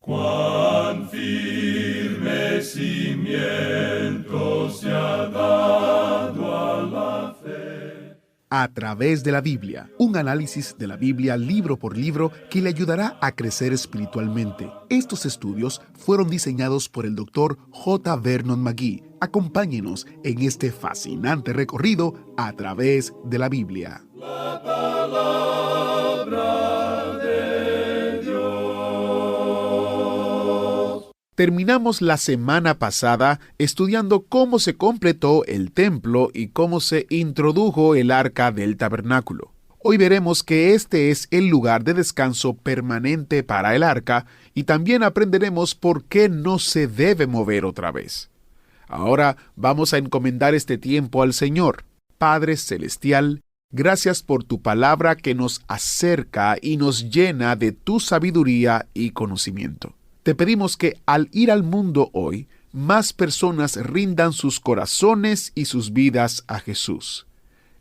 Cuán firme cimiento se ha dado a la fe. A través de la Biblia, un análisis de la Biblia libro por libro que le ayudará a crecer espiritualmente. Estos estudios fueron diseñados por el Dr. J. Vernon McGee. Acompáñenos en este fascinante recorrido a través de la Biblia. La palabra de Dios. Terminamos la semana pasada estudiando cómo se completó el templo y cómo se introdujo el arca del tabernáculo. Hoy veremos que este es el lugar de descanso permanente para el arca y también aprenderemos por qué no se debe mover otra vez. Ahora vamos a encomendar este tiempo al Señor. Padre Celestial, gracias por tu palabra que nos acerca y nos llena de tu sabiduría y conocimiento. Te pedimos que al ir al mundo hoy, más personas rindan sus corazones y sus vidas a Jesús.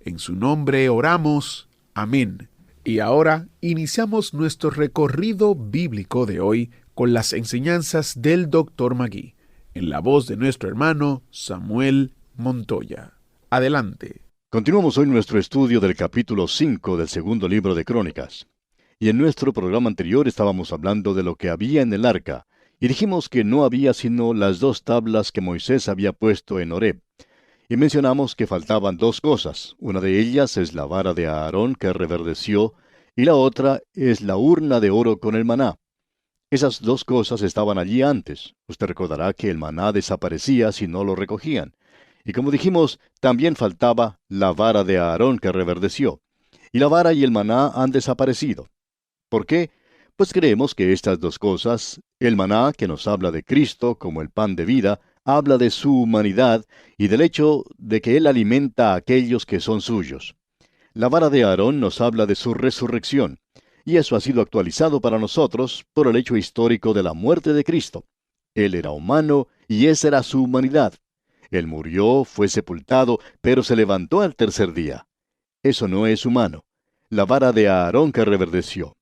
En su nombre oramos. Amén. Y ahora iniciamos nuestro recorrido bíblico de hoy con las enseñanzas del Dr. McGee, en la voz de nuestro hermano Samuel Montoya. Adelante. Continuamos hoy nuestro estudio del capítulo 5 del segundo libro de Crónicas. Y en nuestro programa anterior estábamos hablando de lo que había en el arca, y dijimos que no había sino las 2 tablas que Moisés había puesto en Horeb. Y mencionamos que faltaban 2 cosas. Una de ellas es la vara de Aarón que reverdeció, y la otra es la urna de oro con el maná. Esas 2 cosas estaban allí antes. Usted recordará que el maná desaparecía si no lo recogían. Y como dijimos, también faltaba la vara de Aarón que reverdeció. Y la vara y el maná han desaparecido. ¿Por qué? Pues creemos que estas 2 cosas, el maná, que nos habla de Cristo como el pan de vida, habla de su humanidad y del hecho de que Él alimenta a aquellos que son suyos. La vara de Aarón nos habla de su resurrección, y eso ha sido actualizado para nosotros por el hecho histórico de la muerte de Cristo. Él era humano y esa era su humanidad. Él murió, fue sepultado, pero se levantó al tercer día. Eso no es humano. La vara de Aarón que reverdeció.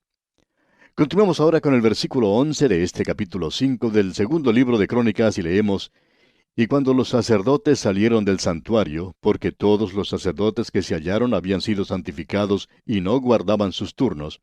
Continuamos ahora con el versículo 11 de este capítulo 5 del segundo libro de Crónicas y leemos: Y cuando los sacerdotes salieron del santuario, porque todos los sacerdotes que se hallaron habían sido santificados y no guardaban sus turnos,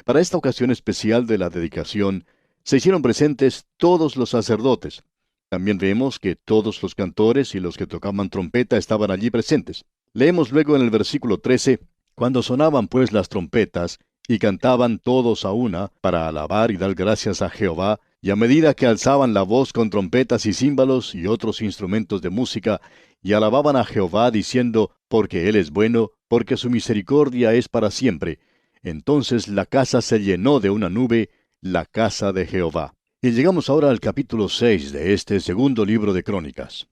para esta ocasión especial de la dedicación, se hicieron presentes todos los sacerdotes. También vemos que todos los cantores y los que tocaban trompeta estaban allí presentes. Leemos luego en el versículo 13, cuando sonaban pues las trompetas, y cantaban todos a una, para alabar y dar gracias a Jehová, y a medida que alzaban la voz con trompetas y címbalos y otros instrumentos de música, y alababan a Jehová diciendo, porque Él es bueno, porque su misericordia es para siempre, entonces la casa se llenó de una nube, la casa de Jehová. Y llegamos ahora al capítulo 6 de este segundo libro de Crónicas.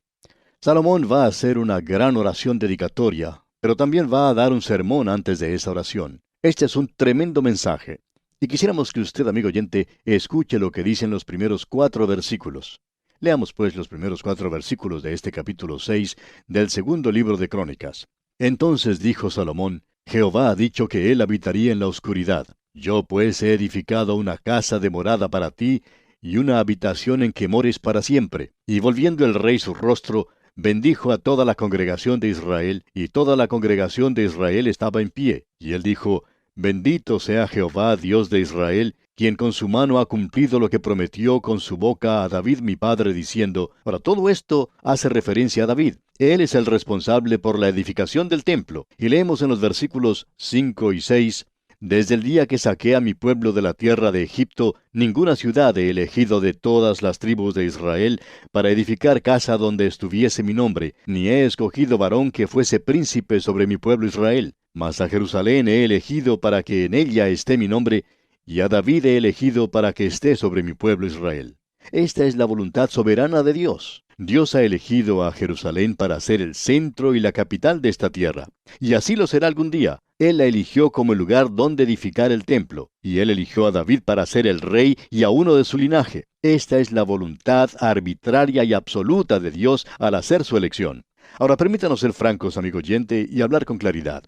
Salomón va a hacer una gran oración dedicatoria, pero también va a dar un sermón antes de esa oración. Este es un tremendo mensaje, y quisiéramos que usted, amigo oyente, escuche lo que dicen los primeros 4 versículos. Leamos pues los primeros 4 versículos de este capítulo 6 del segundo libro de Crónicas. Entonces dijo Salomón: Jehová ha dicho que él habitaría en la oscuridad. Yo pues he edificado una casa de morada para ti, y una habitación en que mores para siempre. Y volviendo el rey su rostro, bendijo a toda la congregación de Israel, y toda la congregación de Israel estaba en pie. Y él dijo: Bendito sea Jehová, Dios de Israel, quien con su mano ha cumplido lo que prometió con su boca a David mi padre, diciendo. Ahora, todo esto hace referencia a David. Él es el responsable por la edificación del templo. Y leemos en los versículos 5 y 6, Desde el día que saqué a mi pueblo de la tierra de Egipto, ninguna ciudad he elegido de todas las tribus de Israel para edificar casa donde estuviese mi nombre, ni he escogido varón que fuese príncipe sobre mi pueblo Israel. Mas a Jerusalén he elegido para que en ella esté mi nombre, y a David he elegido para que esté sobre mi pueblo Israel. Esta es la voluntad soberana de Dios. Dios ha elegido a Jerusalén para ser el centro y la capital de esta tierra. Y así lo será algún día. Él la eligió como el lugar donde edificar el templo. Y Él eligió a David para ser el rey y a uno de su linaje. Esta es la voluntad arbitraria y absoluta de Dios al hacer su elección. Ahora permítanos ser francos, amigo oyente, y hablar con claridad.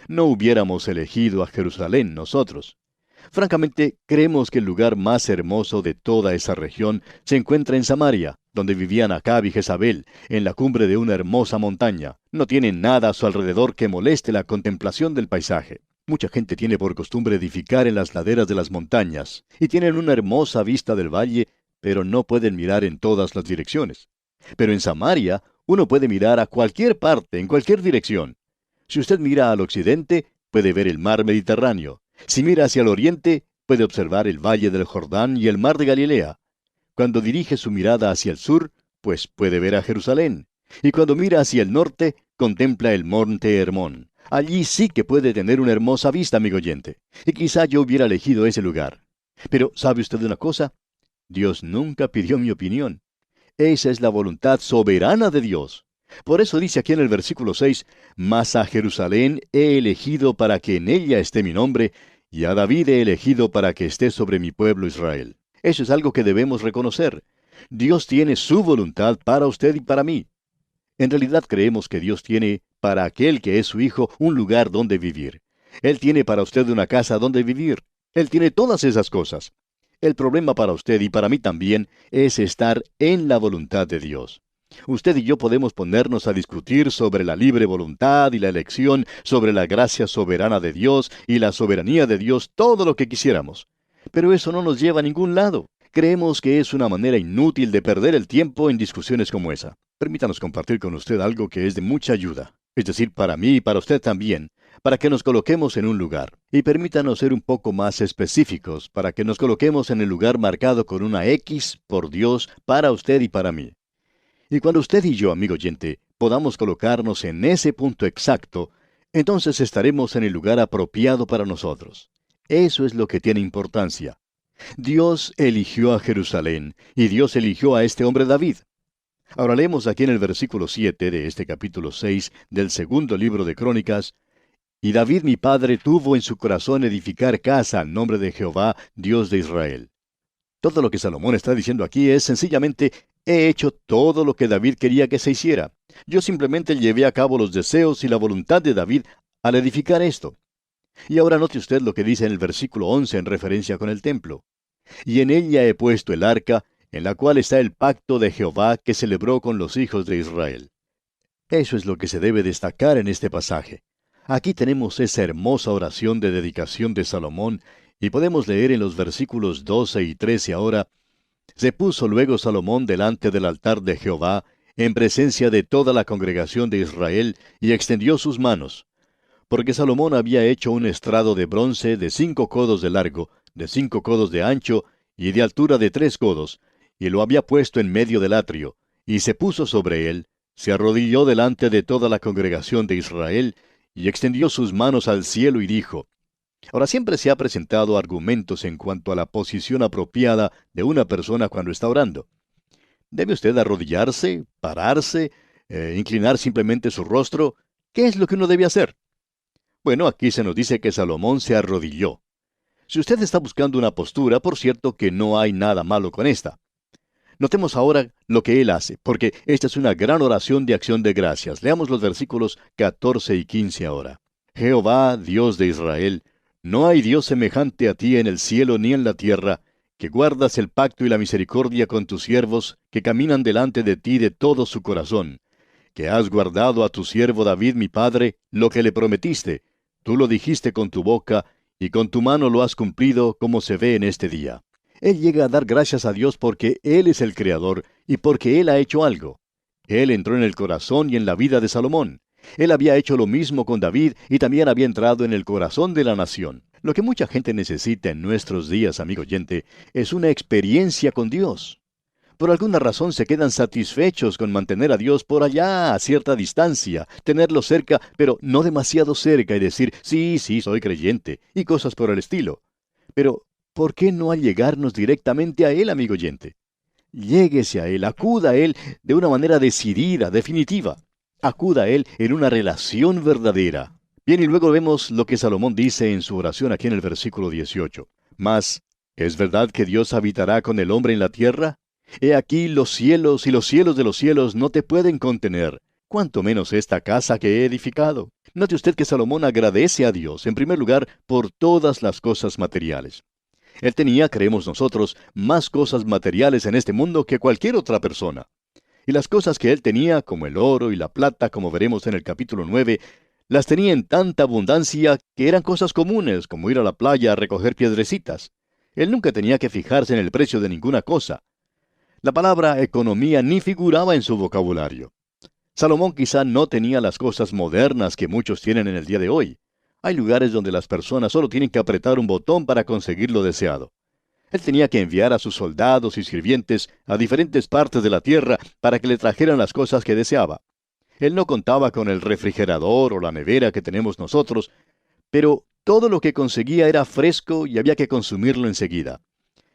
No hubiéramos elegido a Jerusalén nosotros. Francamente, creemos que el lugar más hermoso de toda esa región se encuentra en Samaria, donde vivían Acab y Jezabel, en la cumbre de una hermosa montaña. No tienen nada a su alrededor que moleste la contemplación del paisaje. Mucha gente tiene por costumbre edificar en las laderas de las montañas, y tienen una hermosa vista del valle, pero no pueden mirar en todas las direcciones. Pero en Samaria, uno puede mirar a cualquier parte, en cualquier dirección. Si usted mira al occidente, puede ver el mar Mediterráneo. Si mira hacia el oriente, puede observar el valle del Jordán y el mar de Galilea. Cuando dirige su mirada hacia el sur, pues puede ver a Jerusalén. Y cuando mira hacia el norte, contempla el monte Hermón. Allí sí que puede tener una hermosa vista, amigo oyente. Y quizá yo hubiera elegido ese lugar. Pero, ¿sabe usted una cosa? Dios nunca pidió mi opinión. Esa es la voluntad soberana de Dios. Por eso dice aquí en el versículo 6, «Mas a Jerusalén he elegido para que en ella esté mi nombre, y a David he elegido para que esté sobre mi pueblo Israel». Eso es algo que debemos reconocer. Dios tiene su voluntad para usted y para mí. En realidad creemos que Dios tiene para aquel que es su hijo un lugar donde vivir. Él tiene para usted una casa donde vivir. Él tiene todas esas cosas. El problema para usted y para mí también es estar en la voluntad de Dios. Usted y yo podemos ponernos a discutir sobre la libre voluntad y la elección, sobre la gracia soberana de Dios y la soberanía de Dios, todo lo que quisiéramos. Pero eso no nos lleva a ningún lado. Creemos que es una manera inútil de perder el tiempo en discusiones como esa. Permítanos compartir con usted algo que es de mucha ayuda, es decir, para mí y para usted también, para que nos coloquemos en un lugar. Y permítanos ser un poco más específicos, para que nos coloquemos en el lugar marcado con una X por Dios para usted y para mí. Y cuando usted y yo, amigo oyente, podamos colocarnos en ese punto exacto, entonces estaremos en el lugar apropiado para nosotros. Eso es lo que tiene importancia. Dios eligió a Jerusalén, y Dios eligió a este hombre David. Ahora leemos aquí en el versículo 7 de este capítulo 6 del segundo libro de Crónicas, «Y David mi padre tuvo en su corazón edificar casa al nombre de Jehová, Dios de Israel». Todo lo que Salomón está diciendo aquí es sencillamente, he hecho todo lo que David quería que se hiciera. Yo simplemente llevé a cabo los deseos y la voluntad de David al edificar esto. Y ahora note usted lo que dice en el versículo 11 en referencia con el templo. «Y en ella he puesto el arca, en la cual está el pacto de Jehová que celebró con los hijos de Israel». Eso es lo que se debe destacar en este pasaje. Aquí tenemos esa hermosa oración de dedicación de Salomón, y podemos leer en los versículos 12 y 13 ahora, «Se puso luego Salomón delante del altar de Jehová, en presencia de toda la congregación de Israel, y extendió sus manos. Porque Salomón había hecho un estrado de bronce de 5 codos de largo, de 5 codos de ancho, y de altura de 3 codos, y lo había puesto en medio del atrio, y se puso sobre él, se arrodilló delante de toda la congregación de Israel, y extendió sus manos al cielo y dijo». Ahora siempre se ha presentado argumentos en cuanto a la posición apropiada de una persona cuando está orando. ¿Debe usted arrodillarse, pararse, inclinar simplemente su rostro? ¿Qué es lo que uno debe hacer? Bueno, aquí se nos dice que Salomón se arrodilló. Si usted está buscando una postura, por cierto que no hay nada malo con esta. Notemos ahora lo que él hace, porque esta es una gran oración de acción de gracias. Leamos los versículos 14 y 15 ahora. «Jehová, Dios de Israel, no hay Dios semejante a ti en el cielo ni en la tierra, que guardas el pacto y la misericordia con tus siervos, que caminan delante de ti de todo su corazón, que has guardado a tu siervo David mi padre lo que le prometiste. Tú lo dijiste con tu boca, y con tu mano lo has cumplido, como se ve en este día». Él llega a dar gracias a Dios porque Él es el Creador y porque Él ha hecho algo. Él entró en el corazón y en la vida de Salomón. Él había hecho lo mismo con David y también había entrado en el corazón de la nación. Lo que mucha gente necesita en nuestros días, amigo oyente, es una experiencia con Dios. Por alguna razón se quedan satisfechos con mantener a Dios por allá, a cierta distancia, tenerlo cerca, pero no demasiado cerca y decir, sí, soy creyente, y cosas por el estilo. Pero, ¿por qué no allegarnos directamente a Él, amigo oyente? Lléguese a Él, acuda a Él de una manera decidida, definitiva. Acuda a Él en una relación verdadera. Bien, y luego vemos lo que Salomón dice en su oración aquí en el versículo 18. «Mas, ¿es verdad que Dios habitará con el hombre en la tierra? He aquí los cielos y los cielos de los cielos no te pueden contener, cuanto menos esta casa que he edificado. Note usted que Salomón agradece a Dios, en primer lugar, por todas las cosas materiales. Él tenía, creemos nosotros, más cosas materiales en este mundo que cualquier otra persona. Y las cosas que él tenía, como el oro y la plata, como veremos en el capítulo 9, las tenía en tanta abundancia que eran cosas comunes, como ir a la playa a recoger piedrecitas. Él nunca tenía que fijarse en el precio de ninguna cosa. La palabra economía ni figuraba en su vocabulario. Salomón quizá no tenía las cosas modernas que muchos tienen en el día de hoy. Hay lugares donde las personas solo tienen que apretar un botón para conseguir lo deseado. Él tenía que enviar a sus soldados y sirvientes a diferentes partes de la tierra para que le trajeran las cosas que deseaba. Él no contaba con el refrigerador o la nevera que tenemos nosotros, pero todo lo que conseguía era fresco y había que consumirlo enseguida.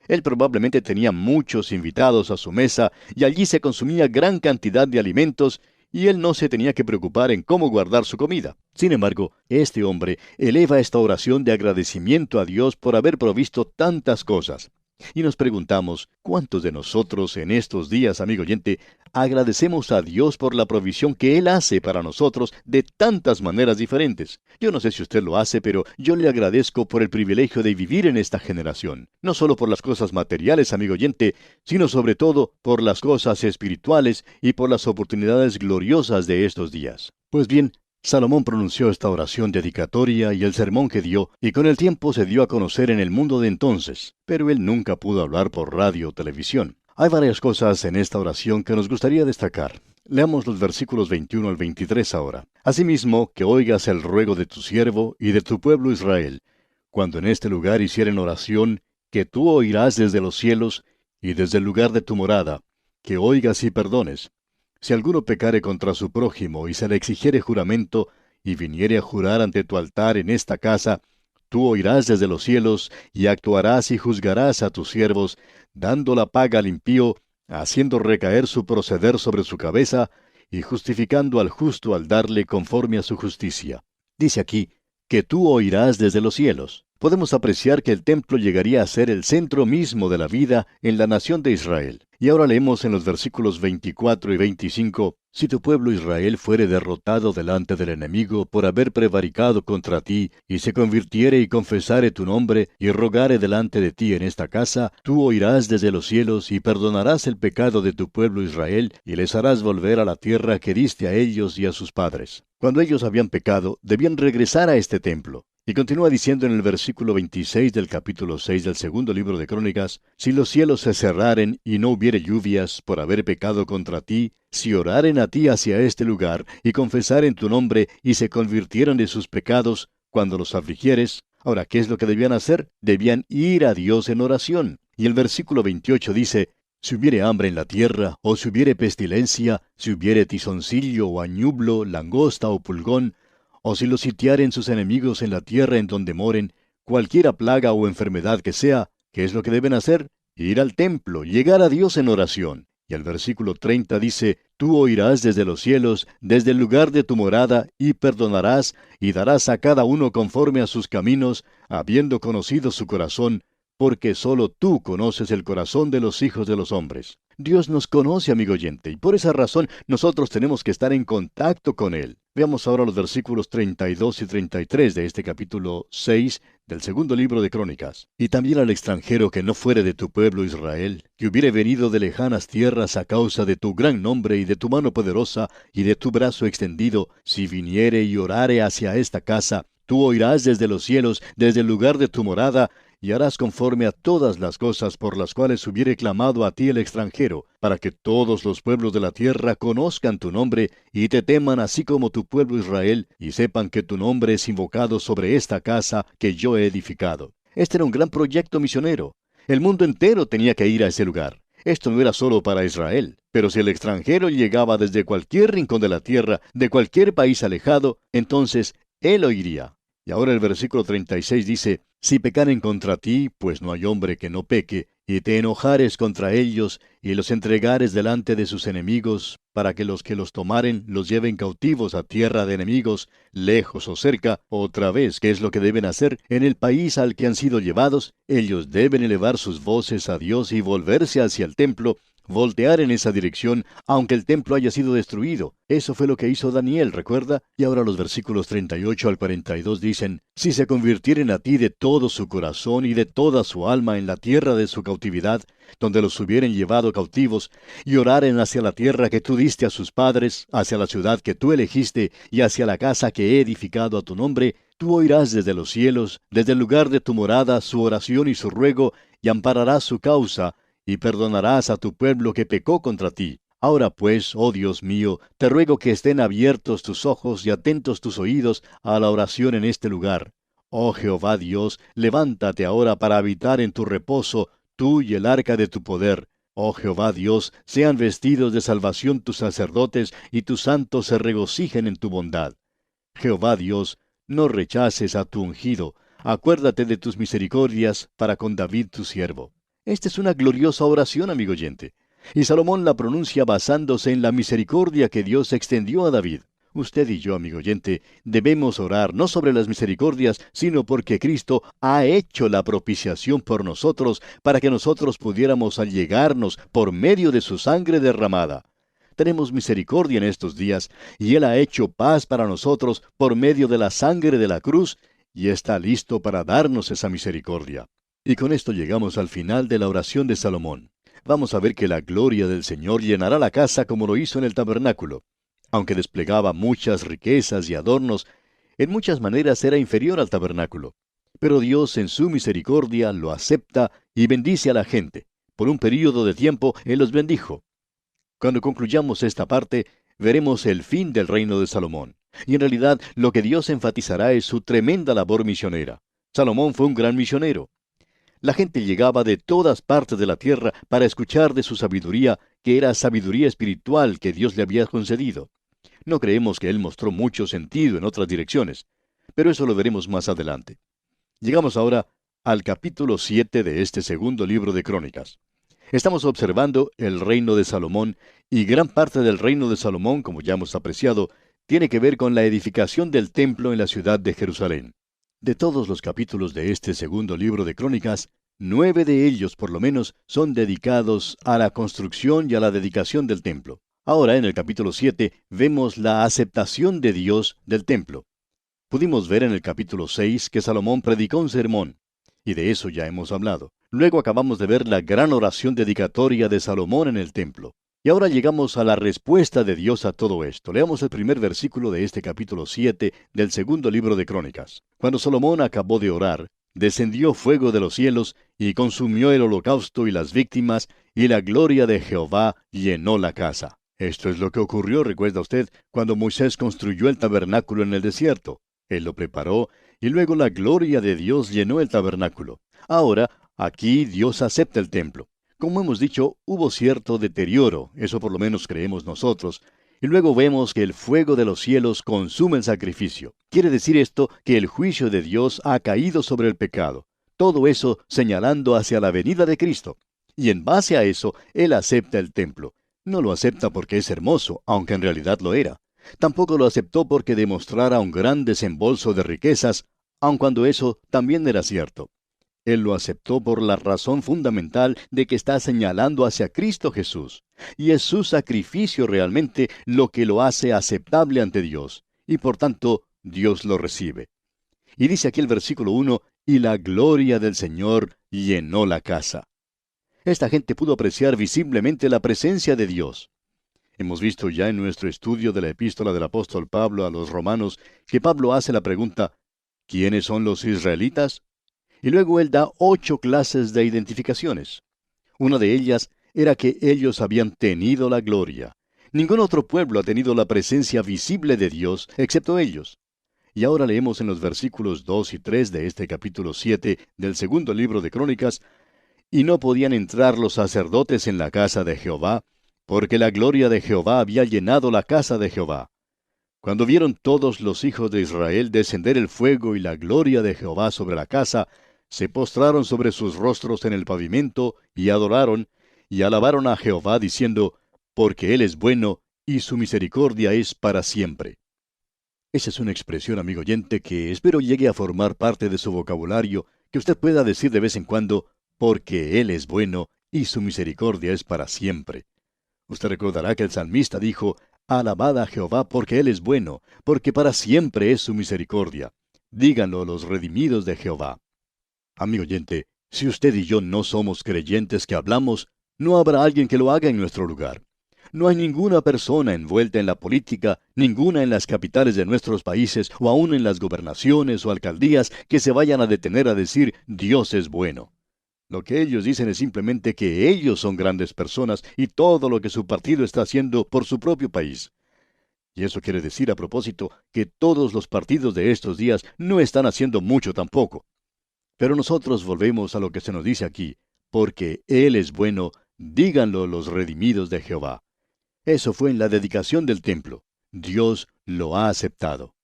Él probablemente tenía muchos invitados a su mesa y allí se consumía gran cantidad de alimentos y él no se tenía que preocupar en cómo guardar su comida. Sin embargo, este hombre eleva esta oración de agradecimiento a Dios por haber provisto tantas cosas. Y nos preguntamos, ¿cuántos de nosotros en estos días, amigo oyente, agradecemos a Dios por la provisión que Él hace para nosotros de tantas maneras diferentes? Yo no sé si usted lo hace, pero yo le agradezco por el privilegio de vivir en esta generación. No solo por las cosas materiales, amigo oyente, sino sobre todo por las cosas espirituales y por las oportunidades gloriosas de estos días. Pues bien, Salomón pronunció esta oración dedicatoria y el sermón que dio, y con el tiempo se dio a conocer en el mundo de entonces, pero él nunca pudo hablar por radio o televisión. Hay varias cosas en esta oración que nos gustaría destacar. Leamos los versículos 21 al 23 ahora. Asimismo, que oigas el ruego de tu siervo y de tu pueblo Israel, cuando en este lugar hicieren oración, que tú oirás desde los cielos y desde el lugar de tu morada, que oigas y perdones. Si alguno pecare contra su prójimo y se le exigiere juramento, y viniere a jurar ante tu altar en esta casa, tú oirás desde los cielos, y actuarás y juzgarás a tus siervos, dando la paga al impío, haciendo recaer su proceder sobre su cabeza, y justificando al justo al darle conforme a su justicia. Dice aquí, que tú oirás desde los cielos. Podemos apreciar que el templo llegaría a ser el centro mismo de la vida en la nación de Israel. Y ahora leemos en los versículos 24 y 25, si tu pueblo Israel fuere derrotado delante del enemigo por haber prevaricado contra ti, y se convirtiere y confesare tu nombre, y rogare delante de ti en esta casa, tú oirás desde los cielos, y perdonarás el pecado de tu pueblo Israel, y les harás volver a la tierra que diste a ellos y a sus padres. Cuando ellos habían pecado, debían regresar a este templo. Y continúa diciendo en el versículo 26 del capítulo 6 del segundo libro de Crónicas, si los cielos se cerraren y no hubiere lluvias por haber pecado contra ti, si oraren a ti hacia este lugar y confesaren tu nombre y se convirtieran de sus pecados cuando los afligieres. Ahora, ¿qué es lo que debían hacer? Debían ir a Dios en oración. Y el versículo 28 dice, si hubiere hambre en la tierra, o si hubiere pestilencia, si hubiere tizoncillo o añublo, langosta o pulgón, o si los sitiaren sus enemigos en la tierra en donde moren, cualquiera plaga o enfermedad que sea, ¿qué es lo que deben hacer? Ir al templo, llegar a Dios en oración. Y el versículo 30 dice, tú oirás desde los cielos, desde el lugar de tu morada, y perdonarás, y darás a cada uno conforme a sus caminos, habiendo conocido su corazón, porque sólo tú conoces el corazón de los hijos de los hombres. Dios nos conoce, amigo oyente, y por esa razón nosotros tenemos que estar en contacto con Él. Veamos ahora los versículos 32 y 33 de este capítulo 6 del segundo libro de Crónicas. Y también al extranjero que no fuere de tu pueblo Israel, que hubiere venido de lejanas tierras a causa de tu gran nombre y de tu mano poderosa y de tu brazo extendido, si viniere y orare hacia esta casa, tú oirás desde los cielos, desde el lugar de tu morada, y harás conforme a todas las cosas por las cuales hubiere clamado a ti el extranjero, para que todos los pueblos de la tierra conozcan tu nombre, y te teman así como tu pueblo Israel, y sepan que tu nombre es invocado sobre esta casa que yo he edificado. Este era un gran proyecto misionero. El mundo entero tenía que ir a ese lugar. Esto no era solo para Israel, pero si el extranjero llegaba desde cualquier rincón de la tierra, de cualquier país alejado, entonces él oiría. Y ahora el versículo 36 dice, si pecaren contra ti, pues no hay hombre que no peque, y te enojares contra ellos, y los entregares delante de sus enemigos, para que los tomaren los lleven cautivos a tierra de enemigos, lejos o cerca, otra vez, ¿qué es lo que deben hacer? En el país al que han sido llevados, ellos deben elevar sus voces a Dios y volverse hacia el templo, voltear en esa dirección, aunque el templo haya sido destruido. Eso fue lo que hizo Daniel, ¿recuerda? Y ahora los versículos 38 al 42 dicen, si se convirtieren a ti de todo su corazón y de toda su alma en la tierra de su cautividad, donde los hubieren llevado cautivos, y oraren hacia la tierra que tú diste a sus padres, hacia la ciudad que tú elegiste, y hacia la casa que he edificado a tu nombre, tú oirás desde los cielos, desde el lugar de tu morada, su oración y su ruego, y ampararás su causa, y perdonarás a tu pueblo que pecó contra ti. Ahora pues, oh Dios mío, te ruego que estén abiertos tus ojos y atentos tus oídos a la oración en este lugar. Oh Jehová Dios, levántate ahora para habitar en tu reposo, tú y el arca de tu poder. Oh Jehová Dios, sean vestidos de salvación tus sacerdotes, y tus santos se regocijen en tu bondad. Jehová Dios, no rechaces a tu ungido, acuérdate de tus misericordias para con David tu siervo. Esta es una gloriosa oración, amigo oyente. Y Salomón la pronuncia basándose en la misericordia que Dios extendió a David. Usted y yo, amigo oyente, debemos orar no sobre las misericordias, sino porque Cristo ha hecho la propiciación por nosotros para que nosotros pudiéramos allegarnos por medio de su sangre derramada. Tenemos misericordia en estos días, y Él ha hecho paz para nosotros por medio de la sangre de la cruz, y está listo para darnos esa misericordia. Y con esto llegamos al final de la oración de Salomón. Vamos a ver que la gloria del Señor llenará la casa como lo hizo en el tabernáculo. Aunque desplegaba muchas riquezas y adornos, en muchas maneras era inferior al tabernáculo. Pero Dios en su misericordia lo acepta y bendice a la gente. Por un período de tiempo Él los bendijo. Cuando concluyamos esta parte, veremos el fin del reino de Salomón. Y en realidad lo que Dios enfatizará es su tremenda labor misionera. Salomón fue un gran misionero. La gente llegaba de todas partes de la tierra para escuchar de su sabiduría, que era sabiduría espiritual que Dios le había concedido. No creemos que él mostró mucho sentido en otras direcciones, pero eso lo veremos más adelante. Llegamos ahora al capítulo 7 de este segundo libro de Crónicas. Estamos observando el reino de Salomón, y gran parte del reino de Salomón, como ya hemos apreciado, tiene que ver con la edificación del templo en la ciudad de Jerusalén. De todos los capítulos de este segundo libro de Crónicas, 9 de ellos, por lo menos, son dedicados a la construcción y a la dedicación del templo. Ahora, en el capítulo 7, vemos la aceptación de Dios del templo. Pudimos ver en el capítulo 6 que Salomón predicó un sermón, y de eso ya hemos hablado. Luego acabamos de ver la gran oración dedicatoria de Salomón en el templo. Y ahora llegamos a la respuesta de Dios a todo esto. Leamos el primer versículo de este capítulo 7 del segundo libro de Crónicas. Cuando Salomón acabó de orar, descendió fuego de los cielos y consumió el holocausto y las víctimas, y la gloria de Jehová llenó la casa. Esto es lo que ocurrió, recuerda usted, cuando Moisés construyó el tabernáculo en el desierto. Él lo preparó, y luego la gloria de Dios llenó el tabernáculo. Ahora, aquí Dios acepta el templo. Como hemos dicho, hubo cierto deterioro, eso por lo menos creemos nosotros, y luego vemos que el fuego de los cielos consume el sacrificio. Quiere decir esto que el juicio de Dios ha caído sobre el pecado. Todo eso señalando hacia la venida de Cristo. Y en base a eso, Él acepta el templo. No lo acepta porque es hermoso, aunque en realidad lo era. Tampoco lo aceptó porque demostrara un gran desembolso de riquezas, aun cuando eso también era cierto. Él lo aceptó por la razón fundamental de que está señalando hacia Cristo Jesús. Y es su sacrificio realmente lo que lo hace aceptable ante Dios. Y por tanto, Dios lo recibe. Y dice aquí el versículo 1, y la gloria del Señor llenó la casa. Esta gente pudo apreciar visiblemente la presencia de Dios. Hemos visto ya en nuestro estudio de la epístola del apóstol Pablo a los romanos que Pablo hace la pregunta, ¿quiénes son los israelitas? Y luego él da 8 clases de identificaciones. Una de ellas era que ellos habían tenido la gloria. Ningún otro pueblo ha tenido la presencia visible de Dios, excepto ellos. Y ahora leemos en los versículos 2 y 3 de este capítulo 7 del segundo libro de Crónicas, y no podían entrar los sacerdotes en la casa de Jehová, porque la gloria de Jehová había llenado la casa de Jehová. Cuando vieron todos los hijos de Israel descender el fuego y la gloria de Jehová sobre la casa, se postraron sobre sus rostros en el pavimento, y adoraron, y alabaron a Jehová, diciendo, porque Él es bueno, y su misericordia es para siempre. Esa es una expresión, amigo oyente, que espero llegue a formar parte de su vocabulario, que usted pueda decir de vez en cuando, porque Él es bueno, y su misericordia es para siempre. Usted recordará que el salmista dijo, alabad a Jehová porque Él es bueno, porque para siempre es su misericordia. Díganlo los redimidos de Jehová. Amigo oyente, si usted y yo no somos creyentes que hablamos, no habrá alguien que lo haga en nuestro lugar. No hay ninguna persona envuelta en la política, ninguna en las capitales de nuestros países o aún en las gobernaciones o alcaldías que se vayan a detener a decir Dios es bueno. Lo que ellos dicen es simplemente que ellos son grandes personas y todo lo que su partido está haciendo por su propio país. Y eso quiere decir a propósito que todos los partidos de estos días no están haciendo mucho tampoco. Pero nosotros volvemos a lo que se nos dice aquí, porque Él es bueno, díganlo los redimidos de Jehová. Eso fue en la dedicación del templo. Dios lo ha aceptado.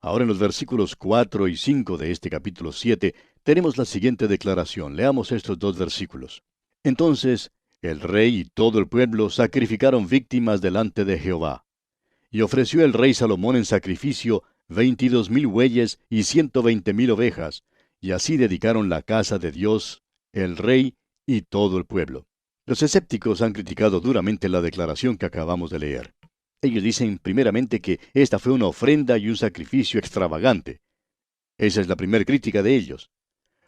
Ahora en los versículos 4 y 5 de este capítulo 7 tenemos la siguiente declaración. Leamos estos dos versículos. Entonces el rey y todo el pueblo sacrificaron víctimas delante de Jehová. Y ofreció el rey Salomón en sacrificio 22,000 bueyes y 120,000 ovejas, y así dedicaron la casa de Dios, el rey y todo el pueblo. Los escépticos han criticado duramente la declaración que acabamos de leer. Ellos dicen primeramente que esta fue una ofrenda y un sacrificio extravagante. Esa es la primera crítica de ellos.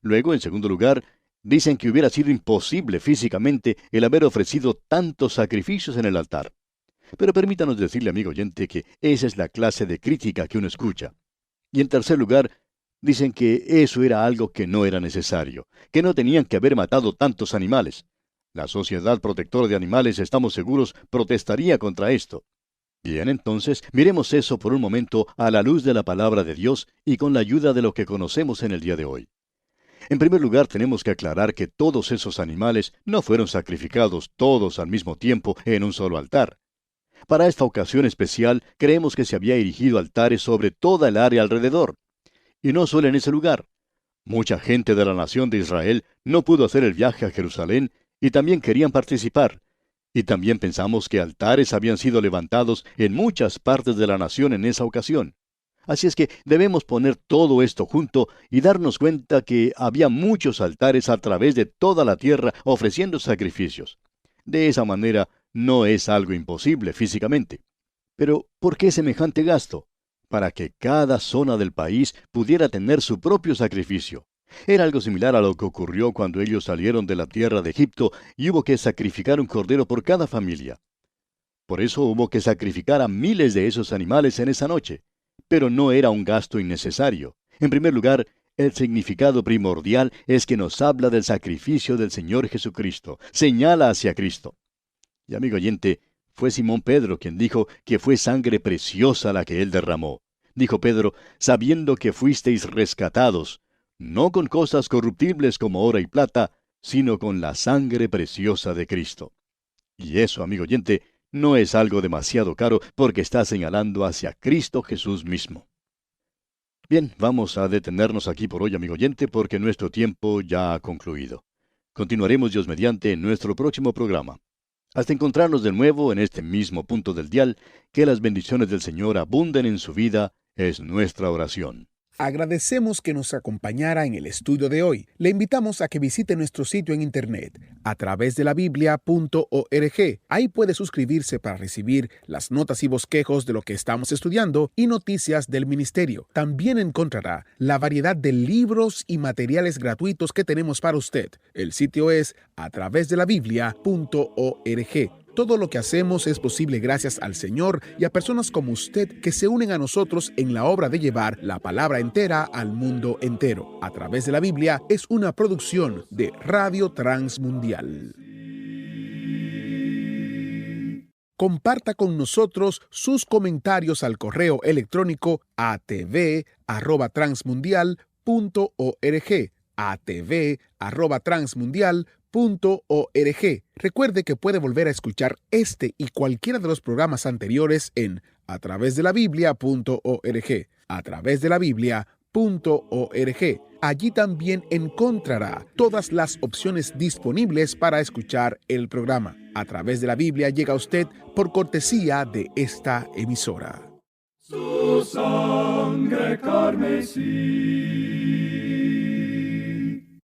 Luego, en segundo lugar, dicen que hubiera sido imposible físicamente el haber ofrecido tantos sacrificios en el altar. Pero permítanos decirle, amigo oyente, que esa es la clase de crítica que uno escucha. Y en tercer lugar, dicen que eso era algo que no era necesario, que no tenían que haber matado tantos animales. La Sociedad Protectora de Animales, estamos seguros, protestaría contra esto. Bien, entonces, miremos eso por un momento a la luz de la palabra de Dios y con la ayuda de lo que conocemos en el día de hoy. En primer lugar, tenemos que aclarar que todos esos animales no fueron sacrificados todos al mismo tiempo en un solo altar. Para esta ocasión especial, creemos que se había erigido altares sobre toda el área alrededor. Y no solo en ese lugar. Mucha gente de la nación de Israel no pudo hacer el viaje a Jerusalén y también querían participar. Y también pensamos que altares habían sido levantados en muchas partes de la nación en esa ocasión. Así es que debemos poner todo esto junto y darnos cuenta que había muchos altares a través de toda la tierra ofreciendo sacrificios. De esa manera no es algo imposible físicamente. Pero, ¿por qué semejante gasto? Para que cada zona del país pudiera tener su propio sacrificio. Era algo similar a lo que ocurrió cuando ellos salieron de la tierra de Egipto y hubo que sacrificar un cordero por cada familia. Por eso hubo que sacrificar a miles de esos animales en esa noche. Pero no era un gasto innecesario. En primer lugar, el significado primordial es que nos habla del sacrificio del Señor Jesucristo. Señala hacia Cristo. Y amigo oyente, fue Simón Pedro quien dijo que fue sangre preciosa la que él derramó. Dijo Pedro, sabiendo que fuisteis rescatados, no con cosas corruptibles como oro y plata, sino con la sangre preciosa de Cristo. Y eso, amigo oyente, no es algo demasiado caro porque está señalando hacia Cristo Jesús mismo. Bien, vamos a detenernos aquí por hoy, amigo oyente, porque nuestro tiempo ya ha concluido. Continuaremos, Dios mediante, en nuestro próximo programa. Hasta encontrarnos de nuevo en este mismo punto del dial, que las bendiciones del Señor abunden en su vida, es nuestra oración. Agradecemos que nos acompañara en el estudio de hoy. Le invitamos a que visite nuestro sitio en internet a través de la Biblia.org. Ahí puede suscribirse para recibir las notas y bosquejos de lo que estamos estudiando y noticias del ministerio. También encontrará la variedad de libros y materiales gratuitos que tenemos para usted. El sitio es a través de la Biblia.org. Todo lo que hacemos es posible gracias al Señor y a personas como usted que se unen a nosotros en la obra de llevar la palabra entera al mundo entero. A través de la Biblia es una producción de Radio Transmundial. Comparta con nosotros sus comentarios al correo electrónico atv@transmundial.org. atv@transmundial.org. Recuerde que puede volver a escuchar este y cualquiera de los programas anteriores en a través de la Biblia.org. A través de la Biblia.org. Allí también encontrará todas las opciones disponibles para escuchar el programa. A través de la Biblia llega a usted por cortesía de esta emisora. Su sangre carmesí